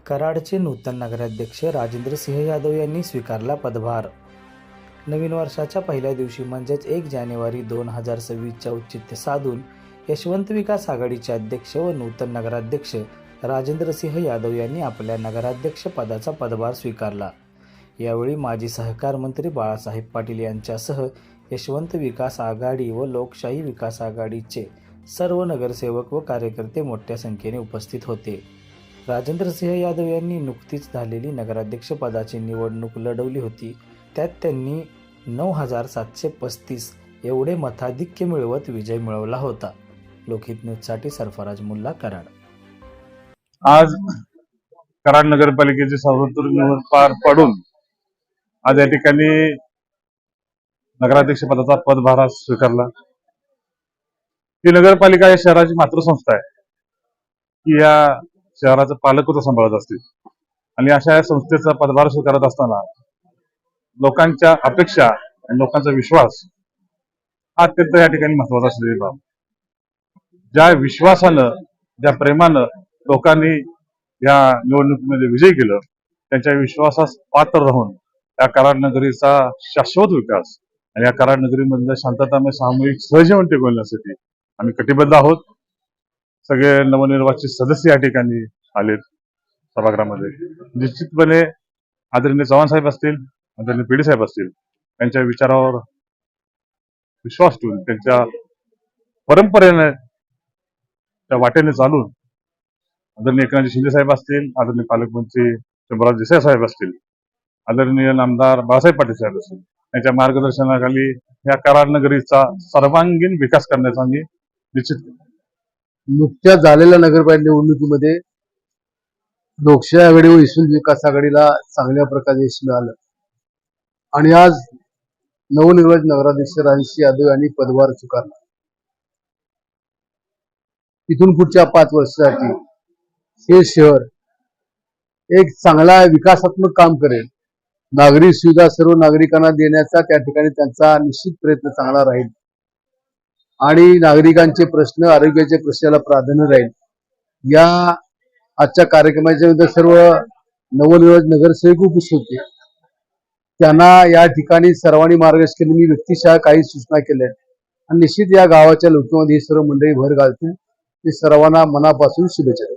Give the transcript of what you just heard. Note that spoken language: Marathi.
कराडचे नूतन नगराध्यक्ष राजेंद्र सिंह यादव यांनी स्वीकारला पदभार। नवीन वर्षाच्या पहिल्या दिवशी म्हणजेच 1 जानेवारी 2026चे औचित्य साधून यशवंत विकास आघाडीचे अध्यक्ष व नूतन नगराध्यक्ष राजेंद्र सिंह यादव यांनी आपल्या नगराध्यक्ष पदाचा पदभार स्वीकारला। यावेळी माजी सहकार मंत्री बाळासाहेब पाटील यांच्यासह यशवंत विकास आघाडी व लोकशाही विकास आघाडीचे सर्व नगरसेवक व कार्यकर्ते मोठ्या संख्येने उपस्थित होते। राजेंद्र सिंह यादव यांनी नुकतीच झालेली नगराध्यक्ष पदाची निवडणूक लढवली होती। त्यात त्यांनी 9,735 एवढे मताधिक्य मिळवत विजय मिळवला होता। लोकहित न्यूजसाठी सरफराज मुल्ला, कराड। आज कराड नगरपालिकेची सार्वत्रिक निवड पार पडून आज या ठिकाणी नगराध्यक्ष पदाचा पदभार स्वीकारला। ही नगरपालिका या शहराची मातृसंस्था आहे की या शहराचं पालकत्व सांभाळत असते आणि अशा या संस्थेचा पदभार स्वीकारत असताना लोकांच्या अपेक्षा आणि लोकांचा विश्वास हा अत्यंत या ठिकाणी महत्वाचा असलेली बाब। ज्या विश्वासानं, ज्या प्रेमानं लोकांनी या निवडणुकीमध्ये विजय केलं, त्यांच्या विश्वासास पात्र राहून या कराड नगरीचा शाश्वत विकास आणि या कराड नगरीमधल्या शांततामय सामूहिक सहजीवन टिकवण्यासाठी आम्ही कटिबद्ध आहोत। सगळे नवनिर्वाचित सदस्य या ठिकाणी आलेत सभागृहामध्ये। निश्चितपणे आदरणीय चव्हाण साहेब असतील, आदरणीय पेढे साहेब असतील, त्यांच्या विचारावर विश्वास ठेवून त्यांच्या परंपरेने त्या वाटेने चालून आदरणीय एकनाथ शिंदे साहेब असतील, आदरणीय पालकमंत्री शंभूराज देसाई साहेब असतील, आदरणीय आमदार बाळासाहेब पाटील साहेब असतील, त्यांच्या मार्गदर्शनाखाली या कराड नगरीचा सर्वांगीण विकास करण्याचा आम्ही निश्चित नुकत्याच झालेल्या नगरपालिका निवडणुकीमध्ये लोकशाही आघाडी व यशवंत विकास आघाडीला चांगल्या प्रकारे यश मिळालं आणि आज नवनिर्वाचित नगराध्यक्ष राजेंद्र यादव यांनी पदभार स्वीकारला। इथून पुढच्या 5 वर्षासाठी हे शहर एक चांगला विकासात्मक काम करेल। नागरी सुविधा सर्व नागरिकांना देण्याचा त्या ठिकाणी त्यांचा निश्चित प्रयत्न चांगला राहील आणि नागरिकांचे प्रश्न, आरोग्याच्या प्रश्नाला प्राधान्य राहील। या आजच्या कार्यक्रमाच्या नंतर सर्व नवनिर्वाचित नगरसेवक उपस्थित होते। त्यांना या ठिकाणी सर्वांनी मार्गदर्शन केले। मी व्यक्तिशः काही सूचना केल्या आणि निश्चित या गावाच्या लोकांमध्ये ही सर्व मंडळी भर घालतील। ते सर्वांना मनापासून शुभेच्छा।